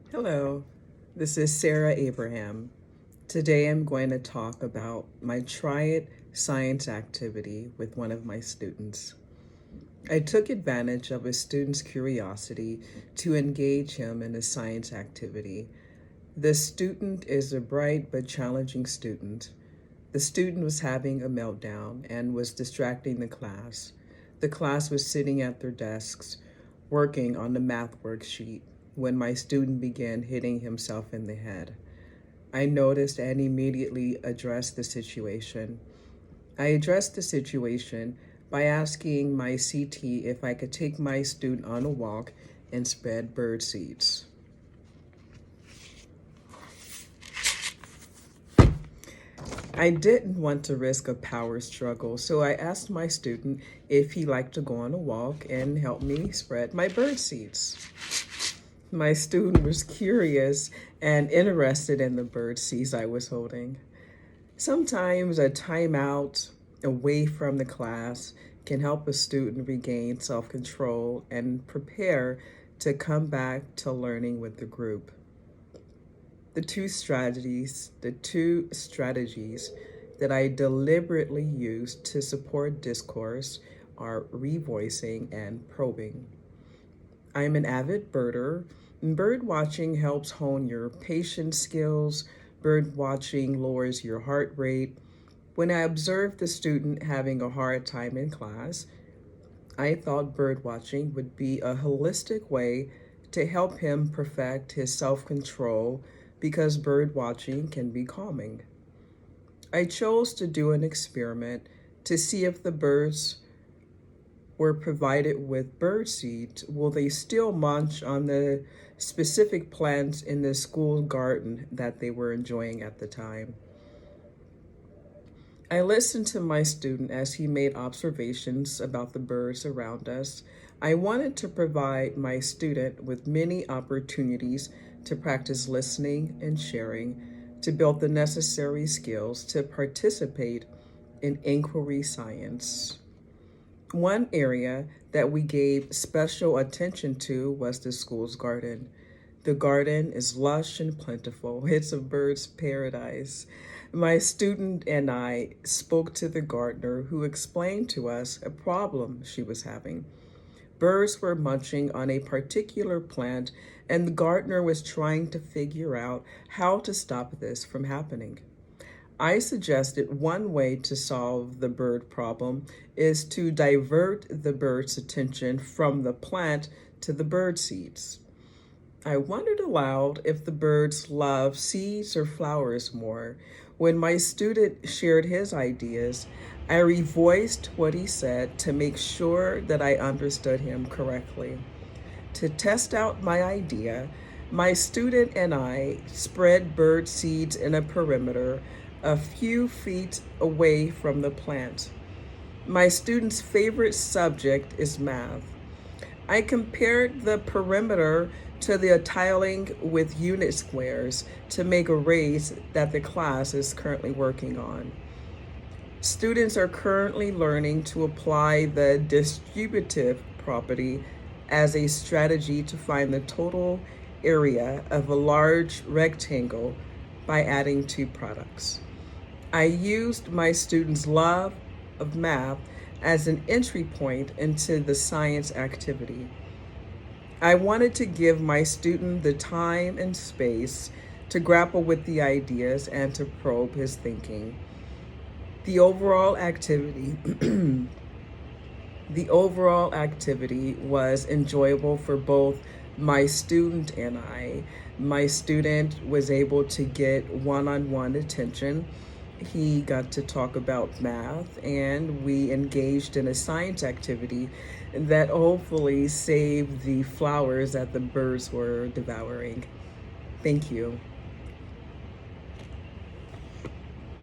Hello, this is Sarah Abraham. Today I'm going to talk about my Try It science activity with one of my students. I took advantage of a student's curiosity to engage him in a science activity. The student is a bright but challenging student. The student was having a meltdown and was distracting the class. The class was sitting at their desks, working on the math worksheet, when my student began hitting himself in the head. I noticed and immediately addressed the situation. I addressed the situation by asking my CT if I could take my student on a walk and spread bird seeds. I didn't want to risk a power struggle, so I asked my student if he liked to go on a walk and help me spread my bird seeds. My student was curious and interested in the bird seeds I was holding. Sometimes a timeout away from the class can help a student regain self-control and prepare to come back to learning with the group. The two strategies that I deliberately use to support discourse are revoicing and probing. I'm an avid birder. Bird watching helps hone your patience skills. Bird watching lowers your heart rate. When I observed the student having a hard time in class, I thought bird watching would be a holistic way to help him perfect his self-control because bird watching can be calming. I chose to do an experiment to see if the birds were provided with bird seeds, will they still munch on the specific plants in the school garden that they were enjoying at the time? I listened to my student as he made observations about the birds around us. I wanted to provide my student with many opportunities to practice listening and sharing, to build the necessary skills to participate in inquiry science. One area that we gave special attention to was the school's garden. The garden is lush and plentiful. It's a bird's paradise. My student and I spoke to the gardener, who explained to us a problem she was having. Birds were munching on a particular plant, and the gardener was trying to figure out how to stop this from happening. I suggested one way to solve the bird problem is to divert the bird's attention from the plant to the bird seeds. I wondered aloud if the birds love seeds or flowers more. When my student shared his ideas, I revoiced what he said to make sure that I understood him correctly. To test out my idea, my student and I spread bird seeds in a perimeter a few feet away from the plant. My student's favorite subject is math. I compared the perimeter to the tiling with unit squares to make arrays that the class is currently working on. Students are currently learning to apply the distributive property as a strategy to find the total area of a large rectangle by adding two products. I used my students' love of math as an entry point into the science activity. I wanted to give my student the time and space to grapple with the ideas and to probe his thinking. The overall activity was enjoyable for both my student and I. My student was able to get one-on-one attention. He got to talk about math, and we engaged in a science activity that hopefully saved the flowers that the birds were devouring. Thank you.